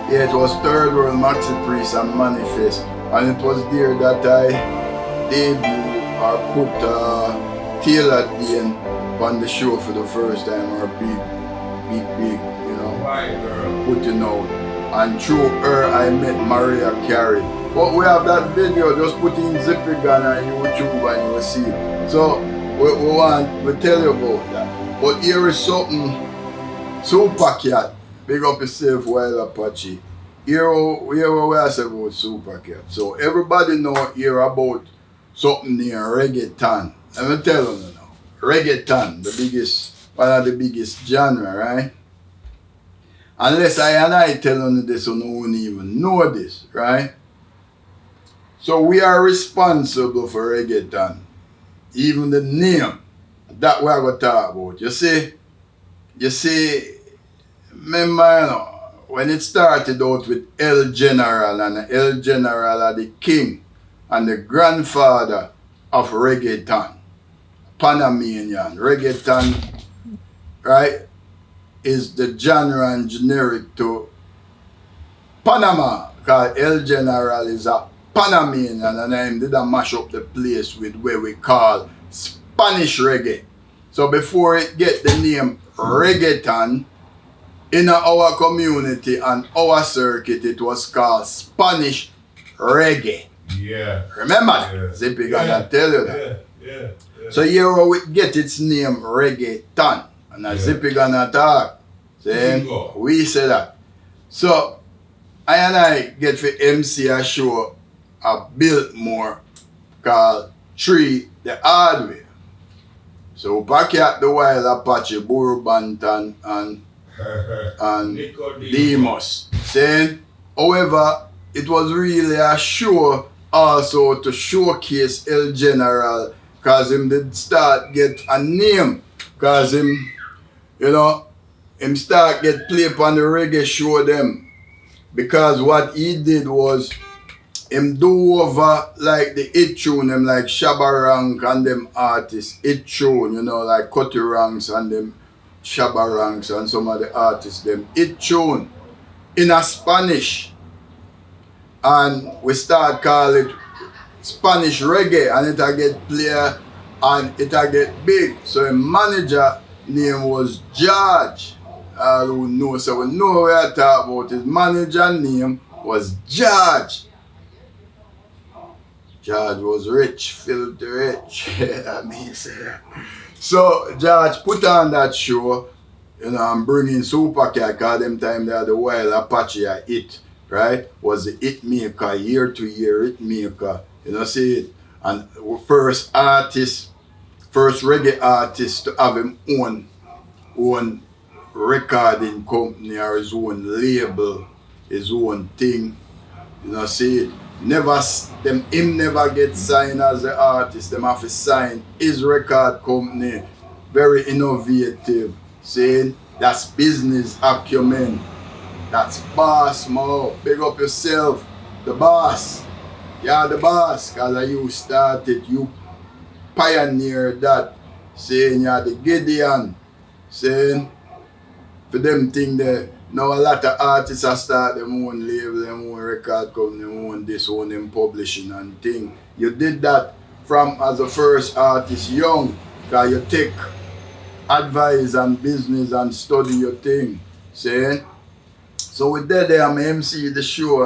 Yeah, it was Third World Maxi Priest and Manifest. And it was there that I debut or put Taylor Dane on the show for the first time, or big, you know, putting out. And through her I met Mariah Carey. But we have that video, just put in Zippygan on YouTube and you will see it. So we tell you about that. But here is something Super Cat. Big up yourself, Wild Apache. Here we are saying about Super Cat. So everybody know here about something near reggaeton. Let me tell you now. Reggaeton, one of the biggest genre, right? Unless I tell you this, you don't even know this, right? So we are responsible for reggaeton. Even the name that we are going to talk about. You see, remember, you know, when it started out with El General, and El General are the king and the grandfather of reggaeton, Panamanian. Reggaeton, right, is the genre and generic to Panama, because El General is a Panamanian, and him did a mash up the place with what we call Spanish reggae. So before it get the name reggaeton, in our community and our circuit, it was called Spanish reggae. Yeah. Remember? Yeah. Zippygan, I tell you that. Yeah. So here we get its name reggaeton. And a Zippygan talk. See? We say that. So I get for MC a show a Biltmore called Tree the Hard Way. So back at the Wild Apache, Burbantan and Demos. See? However, it was really a show also to showcase El General, because him did start get a name, because him, you know, him start get play on the reggae show them, because what he did was him do over like the hit tune, them like Shabba Rank and them artists, hit tune, you know, like Cutty Ranks and them Shabba Ranks and some of the artists, them hit tune in a Spanish, and we start call it Spanish reggae, and it'll get player and it'll get big. So his manager name was George. All who know, so we know what I talk about. His manager name was George. George was rich, filthy rich. I mean, say. So George put on that show, you know, and bringing Super Cat, because them time they had the Wild Apache a hit, right? Was the hit maker, year to year hit maker. You know, see it. And first reggae artist to have him own recording company or his own label, his own thing. You know, see it. Him never get signed as an artist. Them have to sign his record company. Very innovative. See, that's business acumen. That's boss, mo. Big up yourself. The boss. You're the boss, because you started, you pioneered that. Saying you're the Gideon. Saying, for them thing there, now a lot of artists have started them own label, them own record company, them own this, own them publishing and thing. You did that from as a first artist young, because you take advice and business and study your thing. See? So with that there, I'm MC the show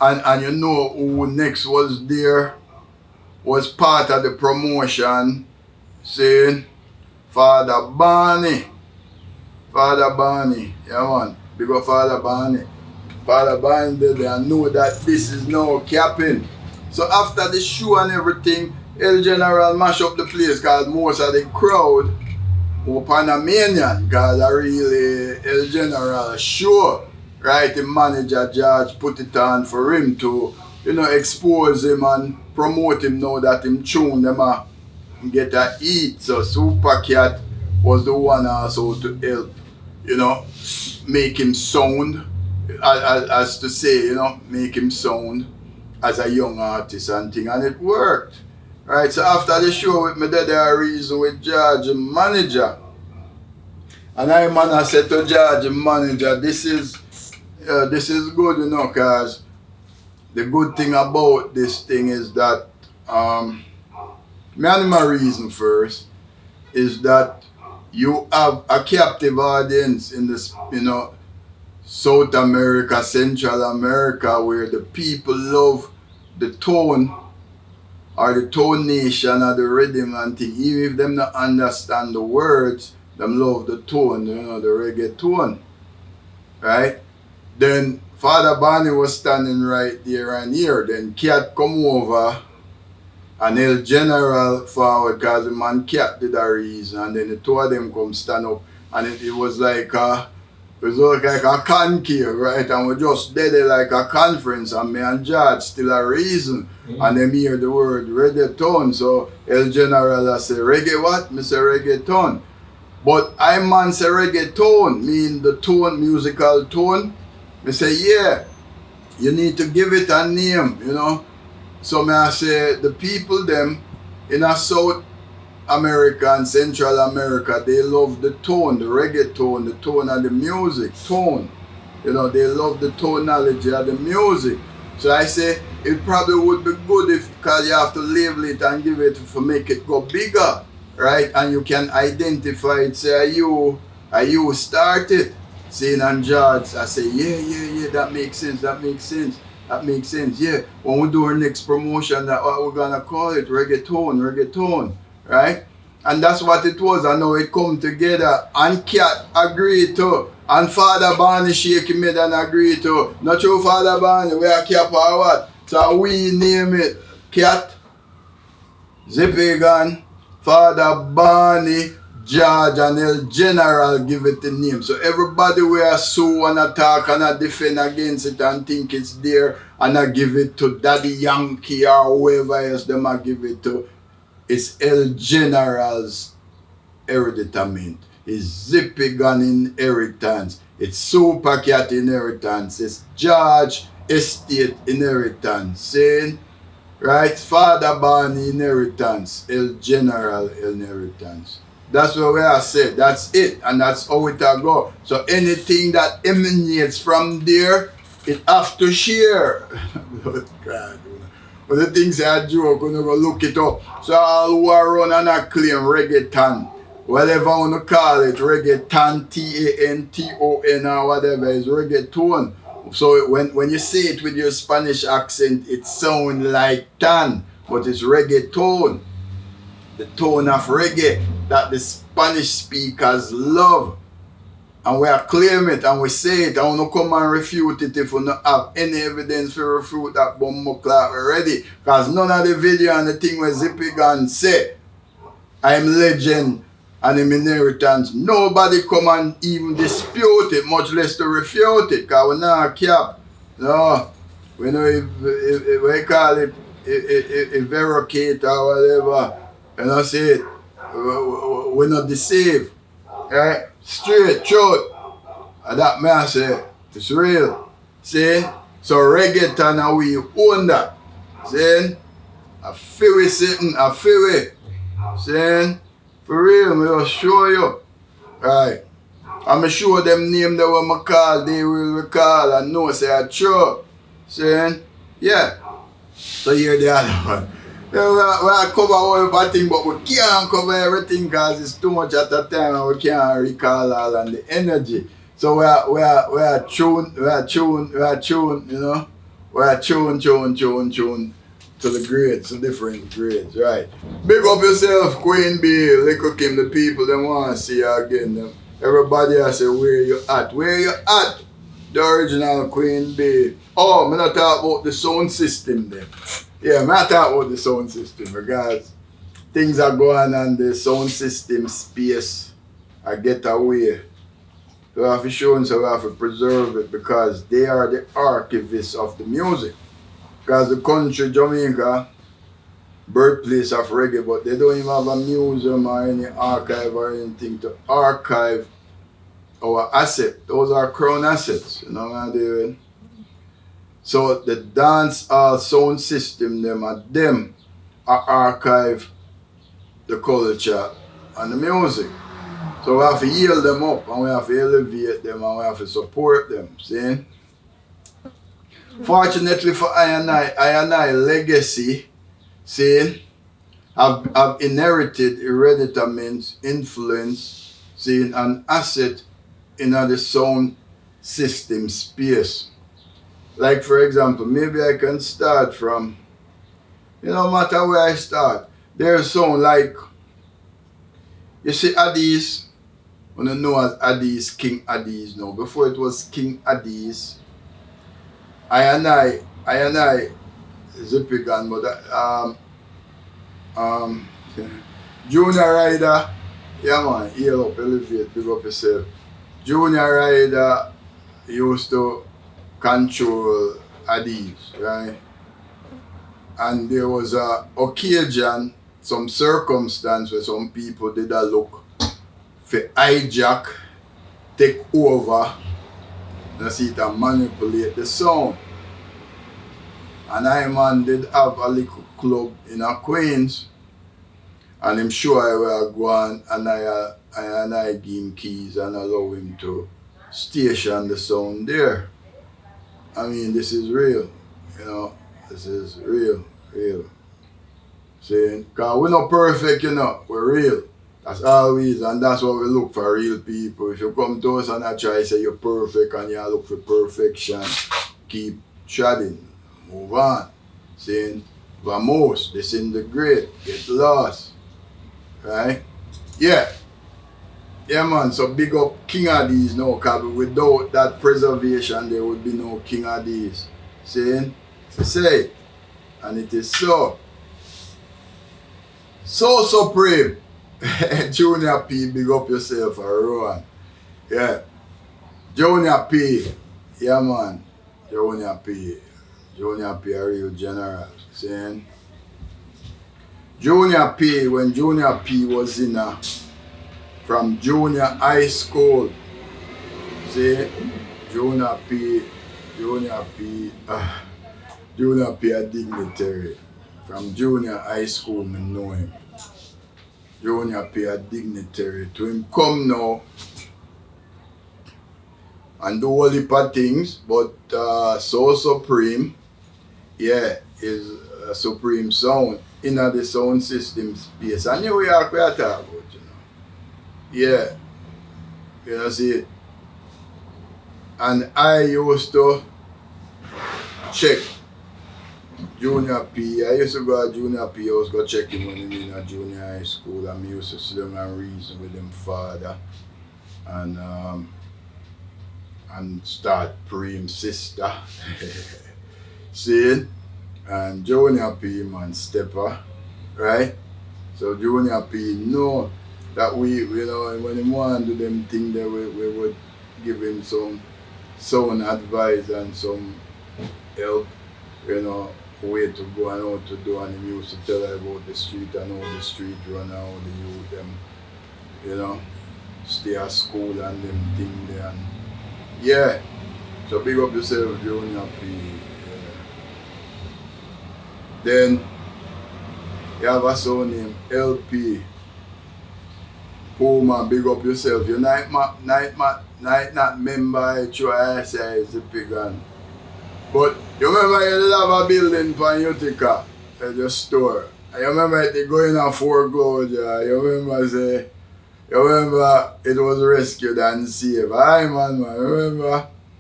and you know who next was there, was part of the promotion, saying Father Barney. Father Barney, yeah man, big up Father Barney. Father Barney did there and know that this is now capping. So after the show and everything, El General mash up the place, because most of the crowd were Panamanian, because I really El General show, right? The manager George put it on for him to, you know, expose him and promote him now that him tune them a get a eat. So Super Cat was the one also to help, you know, make him sound, as to say, you know, make him sound as a young artist and thing, and it worked. Right, so after the show with me, there a reason with George, manager. And I said to George, manager, this is, this is good, you know, because the good thing about this thing is that, my reason first is that you have a captive audience in this, you know, South America, Central America, where the people love the tone or the tonation or the rhythm and thing. Even if them not understand the words, them love the tone, you know, the reggae tone, right? Then Father Barney was standing right there and here. Then Cat come over and El General forward because the man Cat did a reason, and then the two of them come stand up, and it was like a concave, right? And we just did it like a conference, and me and George still a reason. And them hear the word reggaeton. So El General I say, reggae what? Me say reggaeton. But I man say reggaeton, mean the tone, musical tone. Me say, yeah, you need to give it a name, you know. So me I say, the people them in a South America and Central America, they love the tone, the reggae tone, the tone of the music, tone. You know, they love the tonality of the music. So I say, it probably would be good if, because you have to label it and give it to make it go bigger, right? And you can identify it, say, are you started? Saying and George, I say, yeah, that makes sense, that makes sense, yeah. When we do our next promotion, that what we're gonna call it, reggaeton, right? And that's what it was. I know it come together, and Cat agreed to, and Father Barney shaking me and agreed to. Not true, Father Barney, we are Cap or what? So we name it Cat, Zippygan, Father Barney, George and El General give it the name. So everybody will sue and attack and defend against it and think it's there, and I give it to Daddy Yankee or whoever else them I give it to. It's El General's hereditament. It's Zippygan inheritance. It's Super Cat inheritance. It's George Estate inheritance. Saying, right? Father Barney inheritance. El General inheritance. That's what we are said. That's it. And that's how it go. So anything that emanates from there, it have to share. God. But the things I joke, we're going to look it up. So all who are run and I claim reggaeton, whatever you want to call it, reggaeton, T-A-N-T-O-N or whatever, is reggaeton. So when you say it with your Spanish accent, it sounds like tan, but it's reggaeton. The tone of reggae that the Spanish speakers love. And we claim it and we say it, and we don't come and refute it if we don't have any evidence to refute that bomb clock already. Because none of the video and the thing where Zippygan say, I'm legend and I'm inheritance, nobody come and even dispute it, much less to refute it, because we not cap. No, we know if we call it evaricate or whatever, you know, say it, we're not deceived. Right? Straight, truth. And that man say, it's real. See? So reggaeton and we own that. See? I feel it sitting, I feel it. See? For real, me will show you. Right. I'm sure them name that when I call, they will recall and know say I true. See? Yeah. So here the other one. Yeah, we cover all of things, but we can't cover everything because it's too much at a time and we can't recall all and the energy. So we are tuned, you know. We are tuned to the grades, to different grades, right? Big up yourself, Queen Bee, Little Kim, the people, they want to see you again. Them. Everybody I say, where you at? Where you at? The original Queen Bee. Oh, I'm not talking about the sound system there. Yeah, I'm not talking about the sound system because things are going on the sound system space. I get away. So we have to show them, so we have to preserve it because they are the archivists of the music. Because the country, Jamaica, birthplace of reggae, but they don't even have a museum or any archive or anything to archive our asset. Those are crown assets, you know what I'm doing? So the dance sound system, them are archive the culture and the music. So we have to yield them up and we have to elevate them and we have to support them, see? Fortunately for I and I legacy, saying, have inherited hereditary means influence, saying an asset in the sound system space. Like for example, maybe I can start from, no matter where I start, there's sound like, you see Addies, when you know as Addies, King Addies now. Before it was King Addies, I and I, Zippygan, but Junior Rider, yeah man, heal up, elevate, big up yourself. Junior Rider used to control Addies, right? And there was a occasion, some circumstance where some people did a look for hijack, take over, and see it and manipulate the sound. And I man did have a little club in a Queens, and I'm sure I will go on and I give him keys and allow him to station the sound there. I mean, this is real, you know, this is real. Saying, because we're not perfect, you know, we're real. That's always, and that's what we look for, real people. If you come to us and I try to say you're perfect and you look for perfection, keep treading, move on. Saying, vamos, disintegrate, get lost. Right? Yeah. Yeah, man, so big up King Addies now, because without that preservation, there would be no King Addies. Saying, say it. And it is so. So supreme. Junior P, big up yourself, Rowan. Yeah. Junior P. Yeah, man. Junior P, a real general. Saying, Junior P, when Junior P was in from junior high school, see, Junior P a dignitary. From junior high school, I know him. Junior P a dignitary. To him come now and do all heap of things, but so supreme, yeah, is a supreme sound in the sound system space. And here we are quite talk about, you know. Yeah, you know, see, and I used to check Junior P. I used to go to Junior P. I was go check him when he was in a junior high school, and I used to sit down and reason with him father and start praying sister. See? And Junior P, man, stepper, right? So Junior P know that we, you know, when he want to do them things that we would give him some sound advice and some help, you know, way to go and how to do, and he used to tell her about the street and how the street run and how the youth them, you know, stay at school and them things there. And yeah, so big up yourself, Junior P. Yeah. Then you have a son named LP. Puma, big up yourself. You night not member I say Zippygan. But you remember you have a building for Utica at your store. And you remember it going on foreclosure. You remember it was rescued and saved. Aye man.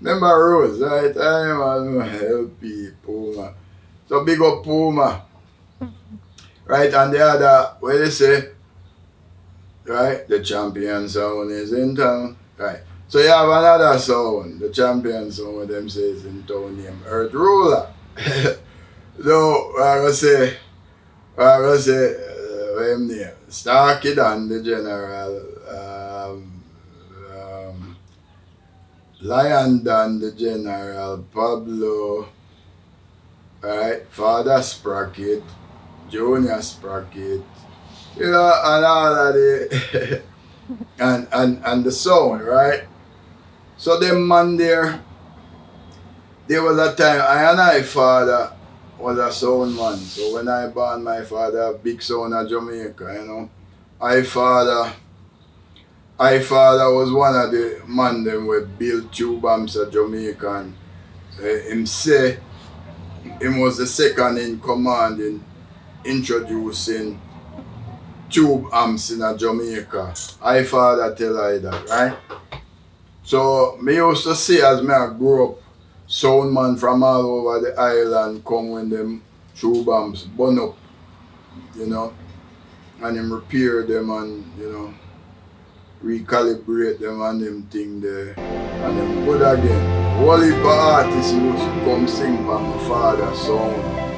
Remember Rose, right? Aye man, LP, Puma. So big up Puma. Right, and the other, what they say? Right, the champion sound is in town. Right. So you have another sound, the champion sound with them says in town named Earth Ruler. So I gonna say what's him name? Starkey Dan the general, Lion Dan the general, Pablo, right, Father Sprocket, Junior Sprocket, you know, and all of the and the sound, right? So them man there was a time I father was a sound man. So when I born my father, big sound of Jamaica, you know. I father was one of the man them with built tube amps at Jamaica him say him was the second in command in introducing tube amps in Jamaica. I father tell I that, right? So me used to see as me I grew up, sound man from all over the island come when them tube amps burn up, you know, and him repair them and, you know, recalibrate them and them thing there. And them good again. Whole heap of artists used to come sing from my father's sound.